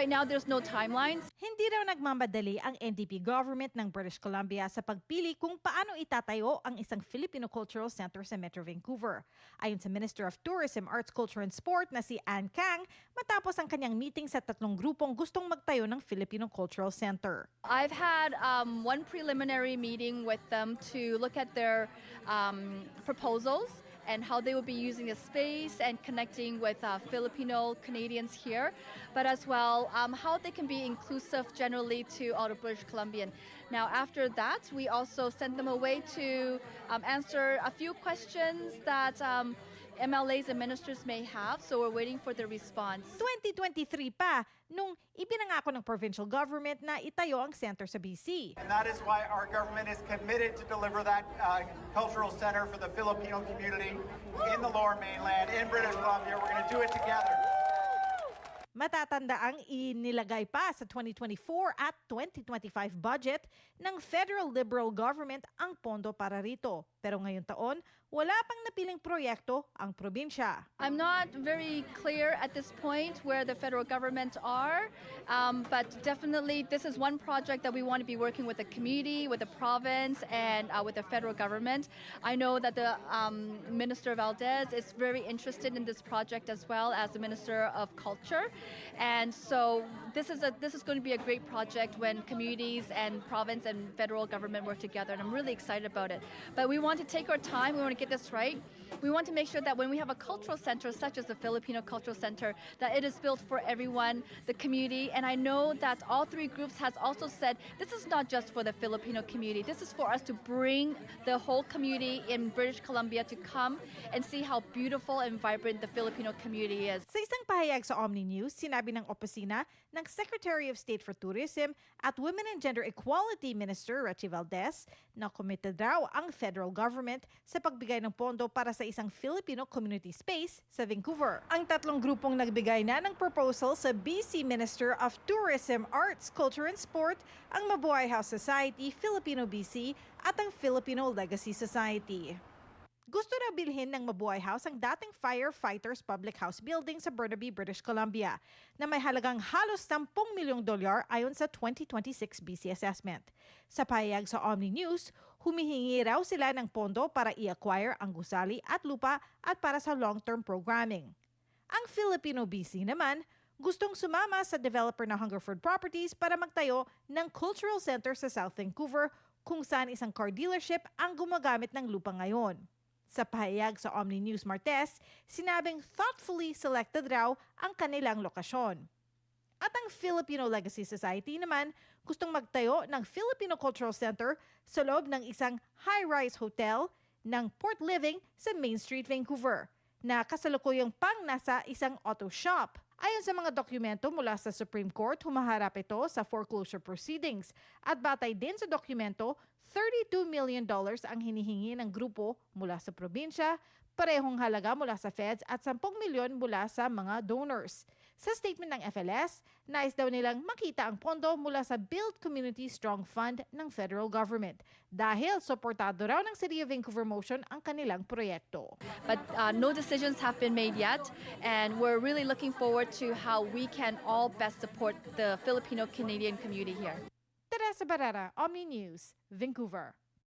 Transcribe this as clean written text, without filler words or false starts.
Right now, there's no timelines. Hindi raw nagmamadali ang NDP government ng British Columbia sa pagpili kung paano itatayo ang isang Filipino Cultural Center sa Metro Vancouver. Ayon sa Minister of Tourism, Arts, Culture and Sport na si Ann Kang, matapos ang kanyang meeting sa tatlong grupong gustong magtayo ng Filipino Cultural Center. I've had one preliminary meeting with them to look at their proposals and how they will be using the space and connecting with Filipino Canadians here, but as well how they can be inclusive generally to all the British Columbian. Now, after that, we also sent them away to answer a few questions that MLAs and ministers may have, so we're waiting for the response. 2023 pa, nung ipinangako ng provincial government na itayo ang center sa BC. And that is why our government is committed to deliver that cultural center for the Filipino community in the Lower Mainland, in British Columbia. We're going to do it together. Matatanda ang inilagay pa sa 2024 at 2025 budget ng federal Liberal government ang pondo para rito. Pero ngayong taon, wala pang napiling proyekto ang probinsya. I'm not very clear at this point where the federal government are, but definitely this is one project that we want to be working with the community, with the province, and with the federal government. I know that the Minister Valdez is very interested in this project as well as the Minister of Culture, and so this is going to be a great project when communities and province and federal government work together, and I'm really excited about it. But we want to take our time. We want to get this right. We want to make sure that when we have a cultural center such as the Filipino Cultural Center, that it is built for everyone, the community. And I know that all three groups has also said this is not just for the Filipino community. This is for us to bring the whole community in British Columbia to come and see how beautiful and vibrant the Filipino community is. Sa isang pahayag sa Omni News, sinabi ng opisina ng Secretary of State for Tourism at Women and Gender Equality Minister Rechi Valdez na committed raw ang federal government sa pagbigay ng pondo para sa isang Filipino community space sa Vancouver. Ang tatlong grupong nagbigay na ng proposal sa BC Minister of Tourism, Arts, Culture and Sport ang Mabuhay House Society, Filipino BC at ang Filipino Legacy Society. Gusto na bilhin ng Mabuhay House ang dating Firefighters Public House Building sa Burnaby, British Columbia na may halagang halos $10 milyong ayon sa 2026 BC assessment. Sa pahayag sa Omni News, humihingi raw sila ng pondo para i-acquire ang gusali at lupa at para sa long-term programming. Ang Filipino BC naman, gustong sumama sa developer na Hungerford Properties para magtayo ng cultural center sa South Vancouver kung saan isang car dealership ang gumagamit ng lupa ngayon. Sa pahayag sa Omni News Martes, sinabing thoughtfully selected raw ang kanilang lokasyon. At ang Filipino Legacy Society naman gustong magtayo ng Filipino Cultural Center sa loob ng isang high-rise hotel ng Port Living sa Main Street, Vancouver, na kasalukuyang pang nasa isang auto shop. Ayon sa mga dokumento mula sa Supreme Court, humaharap ito sa foreclosure proceedings at batay din sa dokumento, $32 million ang hinihingi ng grupo mula sa probinsya, parehong halaga mula sa feds at 10 milyon mula sa mga donors. Sa statement ng FLS, nais daw nilang makita ang pondo mula sa Build Community Strong Fund ng federal government dahil suportado raw ng City of Vancouver motion ang kanilang proyekto. But no decisions have been made yet, and we're really looking forward to how we can all best support the Filipino-Canadian community here. Teresa Barrera, Omni News, Vancouver.